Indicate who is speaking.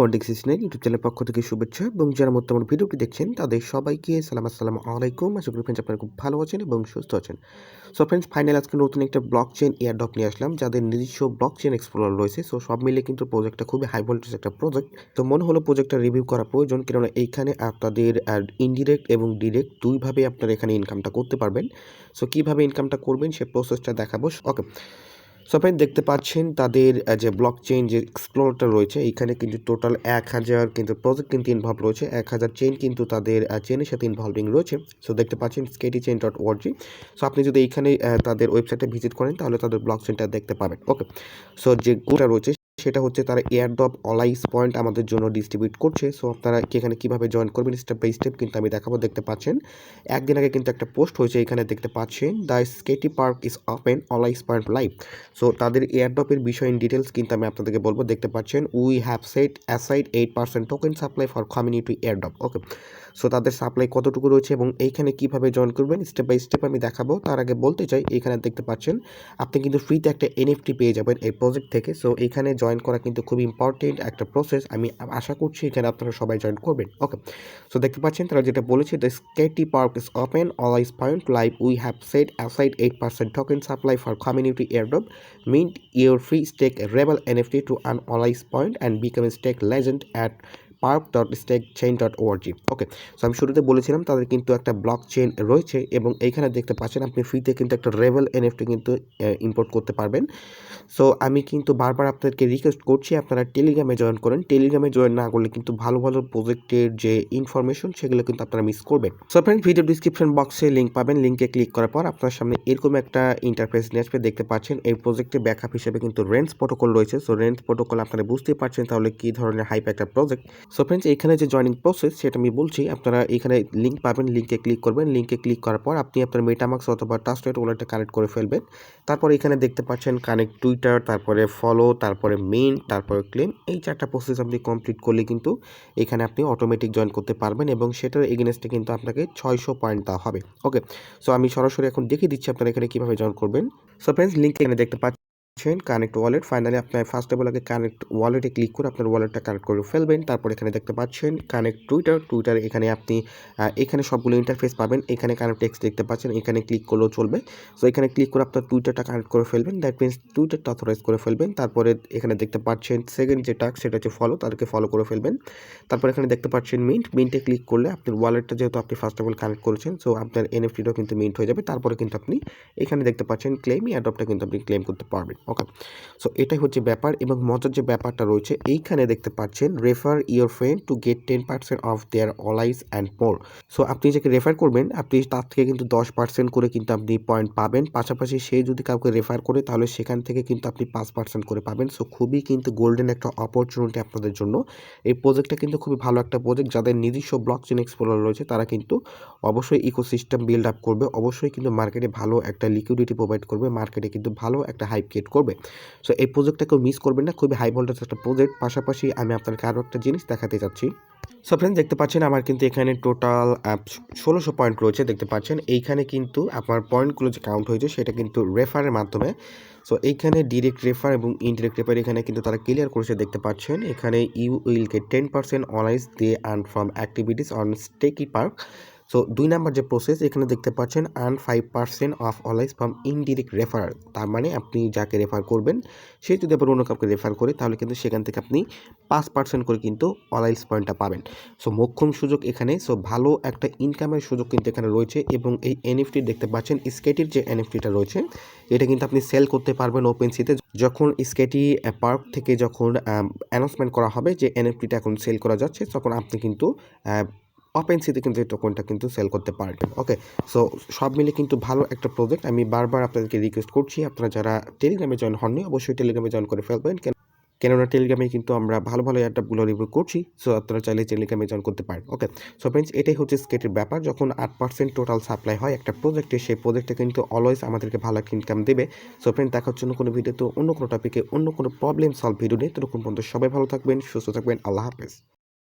Speaker 1: Politics সিস্টেমের YouTube চ্যানেলের পক্ষ থেকে শুভেচ্ছা এবং যারা বর্তমান ভিডিওটি দেখছেন তাদের সবাইকে আসসালামু আলাইকুম। আশা করি ফ্রেন্ডস আপনারা খুব ভালো আছেন এবং সুস্থ আছেন। সো ফ্রেন্ডস, ফাইনাল আজকে নতুন একটা ব্লক চেইন এয়ারড্রপ নিয়ে আসলাম যাদের নিজস্ব ব্লক চেইন এক্সপ্লোরার রয়েছে। সো সব মিলে কিন্তু প্রজেক্টটা খুবই হাই ভোল্টেজ একটা প্রজেক্ট। তো মনে হলো প্রজেক্টটা রিভিউ করা প্রয়োজন, কেননা এইখানে আপনাদের ইনডিরেক্ট এবং ডিরেক্ট দুইভাবে আপনারা এখানে ইনকামটা করতে পারবেন। সো কীভাবে ইনকামটা করবেন সে প্রসেসটা দেখাবো। ওকে, সো আপনি দেখতে পাচ্ছেন তাদের যে ব্লক চেইন যে এক্সপ্লোরটা রয়েছে, এইখানে কিন্তু টোটাল 1000 কিন্তু প্রজেক্ট কিন্তু ইনভলভ রয়েছে, 1000 চেইন কিন্তু তাদের চেইনের সাথে ইনভলভিং রয়েছে। সো দেখতে পাচ্ছেন skettychain.org। সো আপনি যদি এইখানে তাদের ওয়েবসাইটে ভিজিট করেন তাহলে তাদের ব্লক চেইনটা দেখতে পাবেন। ওকে, সো যে গোটা রয়েছে সেটা হচ্ছে তারা এয়ারড্রপ অলাইস পয়েন্ট আমাদের জন্য ডিস্ট্রিবিউট করছে। সো আপনারা এখানে কীভাবে জয়েন করবেন স্টেপ বাই স্টেপ কিন্তু আমি দেখাবো। দেখতে পাচ্ছেন একদিন আগে কিন্তু একটা পোস্ট হয়েছে, এখানে দেখতে পাচ্ছেন the Skatey Park is open allies point live. So তাদের এয়ারড্রপের বিষয় ইন ডিটেলস কিন্তু আমি আপনাদেরকে বলবো। দেখতে পাচ্ছেন we have set aside 8% token supply for community airdrop. Okay, so তাদের সাপ্লাই কতটুকু রয়েছে এবং এইখানে কীভাবে জয়েন করবেন স্টেপ বাই স্টেপ আমি দেখাবো। তার আগে বলতে চাই, এখানে দেখতে পাচ্ছেন আপনি কিন্তু ফ্রিতে একটা এনএফটি পেয়ে যাবেন এই প্রজেক্ট থেকে। সো এখানে জয়েন করা কিন্তু খুব ইম্পর্টেন্ট একটা প্রসেস। আমি আশা করছি এখানে আপনারা সবাই জয়েন করবেন। ওকে, সো দেখতে পাচ্ছেন তারা যেটা বলেছে, the Skatey Park is open allies point live we have set aside 8% token supply for community airdrop mint your free stake rebel NFT to an allies point and become a stake legend at park.stakechain.org। Okay, so আমি শুরুতে বলেছিলাম তাদের কিন্তু একটা block chain রয়েছে এবং এইখানে দেখতে পাচ্ছেন আপনি ফ্রিতে কিন্তু একটা রেবেল এনএফটি কিন্তু ইম্পোর্ট করতে পারবেন। সো আমি কিন্তু বারবার আপনাদেরকে রিকোয়েস্ট করছি আপনারা টেলিগ্রামে জয়েন করেন। টেলিগ্রামে জয়েন না করলে কিন্তু ভালো ভালো প্রজেক্টের যে ইনফরমেশন সেগুলো কিন্তু আপনারা মিস করবেন। সো ফ্রেন্ড, ভিডিও ডিসক্রিপশন বক্সে লিঙ্ক পাবেন, লিঙ্কে ক্লিক করার পর আপনার সামনে এরকম একটা ইন্টারফেস নিয়ে আসবে। দেখতে পাচ্ছেন এই প্রজেক্টের ব্যাকআপ হিসেবে কিন্তু রেন্স প্রোটোকল রয়েছে। সো রেন্স প্রোটোকল আপনারা বুঝতেই পারছেন তাহলে কী ধরনের হাইপ একটা প্রজেক্ট। সো ফ্রেন্ডস, এখানে যে জয়নিং প্রসেস সেটা আমি বলছি, আপনারা এখানে লিঙ্ক পাবেন, লিঙ্কে ক্লিক করবেন। লিঙ্কে ক্লিক করার পর আপনি আপনার মেটামাক্স অথবা ট্রাস্টেড ওয়ালেটটা কানেক্ট করে ফেলবেন। তারপর এখানে দেখতে পাচ্ছেন কানেক্ট টুইটার, তারপরে ফলো, তারপরে মেইন, তারপরে ক্লেম। এই 4টা প্রসেস আপনি কমপ্লিট করলে কিন্তু এখানে আপনি অটোমেটিক জয়েন করতে পারবেন এবং সেটার এগেনস্টে কিন্তু আপনাকে 600 পয়েন্ট দেওয়া হবে। ওকে, সো আমি সরাসরি এখন দেখিয়ে দিচ্ছি আপনারা এখানে কীভাবে জয়েন করবেন। সো ফ্রেন্ডস, লিঙ্ক এখানে দেখতে পাচ্ছেন কানেক্ট ওয়ালেট। ফাইনালি আপনার ফার্স্ট অফ অল আগে কানেক্ট ওয়ালেটে ক্লিক করে আপনার ওয়ালেটটা কানেক্ট করে ফেলবেন। তারপর এখানে দেখতে পাচ্ছেন কানেক্ট টুইটার। টুইটার এখানে আপনি এখানে সবগুলো ইন্টারফেস পাবেন। এখানে কানেক্ট টেক্সট দেখতে পাচ্ছেন, এখানে ক্লিক করলেও চলবে। সো এখানে ক্লিক করে আপনার টুইটারটা কানেক্ট করে ফেলবেন। দ্যাট মিনস টুইটারটা অথরাইজ করে ফেলবেন। তারপরে এখানে দেখতে পাচ্ছেন সেকেন্ড যে টাস্ক সেটা হচ্ছে ফলো, তাদেরকে ফলো করে ফেলবেন। তারপর এখানে দেখতে পাচ্ছেন মিন্ট। মিন্টে ক্লিক করলে আপনার ওয়ালেটটা যেহেতু আপনি ফার্স্ট অফ অল কানেক্ট করেছেন, সো আপনার এনএফটিটাও কিন্তু মিন্ট হয়ে যাবে। তারপরে কিন্তু আপনি এখানে দেখতে পাচ্ছেন ক্লেম এয়ারড্রপটা কিন্তু আপনি ক্লেম করতে পারবেন। ওকে, সো এটাই হচ্ছে ব্যাপার এবং মজার যে ব্যাপারটা রয়েছে এইখানে দেখতে পাচ্ছেন refer your friend to get 10% of their Olise and more. So আপনি যাকে রেফার করবেন আপনি তার থেকে কিন্তু 10% করে কিন্তু আপনি পয়েন্ট পাবেন। পাশাপাশি সে যদি কাউকে রেফার করে তাহলে সেখান থেকে কিন্তু আপনি 5% করে পাবেন। সো খুবই কিন্তু গোল্ডেন একটা অপরচুনিটি আপনাদের জন্য। এই প্রজেক্টটা কিন্তু খুবই ভালো একটা প্রজেক্ট। যাদের নিজস্ব ব্লক চেইন এক্সপ্লোরার রয়েছে তারা কিন্তু অবশ্যই ইকোসিস্টেম বিল্ড আপ করবে, অবশ্যই কিন্তু মার্কেটে ভালো একটা লিকুইডিটি প্রোভাইড করবে, মার্কেটে কিন্তু ভালো একটা হাইপ ক্রিয়েট করবে। সো এই প্রজেক্টটাকেও মিস করবেন না, খুবই হাই ভোল্টেজ একটা প্রজেক্ট। পাশাপাশি আমি আপনাকে আরও একটা জিনিস দেখাতে চাচ্ছি। সো ফ্রেন্ডস, দেখতে পাচ্ছেন আমার কিন্তু এখানে টোটাল 1600 পয়েন্ট রয়েছে। দেখতে পাচ্ছেন এইখানে কিন্তু আপনার পয়েন্টগুলো যে কাউন্ট হয়েছে সেটা কিন্তু রেফারের মাধ্যমে। সো এইখানে ডিরেক্ট রেফার এবং ইনডিরেক্ট রেফার এখানে কিন্তু তারা ক্লিয়ার করেছে। দেখতে পাচ্ছেন এখানে you will get 10% allies they earn from activities on Stakey Park. So 2 number যে প্রসেস এখানে দেখতে পাচ্ছেন earn 5% of allies from indirect refer. তার মানে আপনি যাকে রেফার করবেন সে যদি আবার অন্য কাউকে রেফার করে তাহলে কিন্তু সেখান থেকে আপনি 5% করে কিন্তু অলাইজ পয়েন্টটা পাবেন। সো মোক্ষম সুযোগ এখানে। সো ভালো একটা ইনকামের সুযোগ কিন্তু এখানে রয়েছে এবং এই এনএফটি দেখতে পাচ্ছেন স্কেটির যে এনএফটিটা রয়েছে এটা কিন্তু আপনি সেল করতে পারবেন ওপেনসিতে। যখন স্কেটি পার্ক থেকে যখন অ্যানাউন্সমেন্ট করা হবে যে এনএফটিটা এখন সেল করা যাচ্ছে তখন আপনি কিন্তু ওপেনসিতে কিন্তু এই টোকনটা কিন্তু সেল করতে পারবেন। ওকে, সো সব মিলে কিন্তু ভালো একটা প্রজেক্ট। আমি বারবার আপনাদেরকে রিকোয়েস্ট করছি আপনারা যারা টেলিগ্রামে জয়েন হননি অবশ্যই টেলিগ্রামে জয়েন করে ফেলবেন, কেননা টেলিগ্রামে কিন্তু আমরা ভালো ভালো অ্যাড্রপগুলো রিভিউ করছি। সো আপনারা চাইলে টেলিগ্রামে জয়েন করতে পারেন। ওকে, সো ফ্রেন্ডস, এটাই হচ্ছে স্কেটের ব্যাপার। যখন 8% টোটাল সাপ্লাই হয় একটা প্রজেক্টে, সেই প্রজেক্টে কিন্তু অলওয়েজ আমাদেরকে ভালো একটা ইনকাম দেবে। সো ফ্রেন্ড, দেখা হচ্ছে অন্য কোনো ভিডিওতে অন্য কোনো টপিকে অন্য কোনো প্রবলেম সলভ ভিডিও নেই। ততক্ষণ পর্যন্ত সবাই ভালো থাকবেন, সুস্থ থাকবেন। আল্লাহ হাফেজ।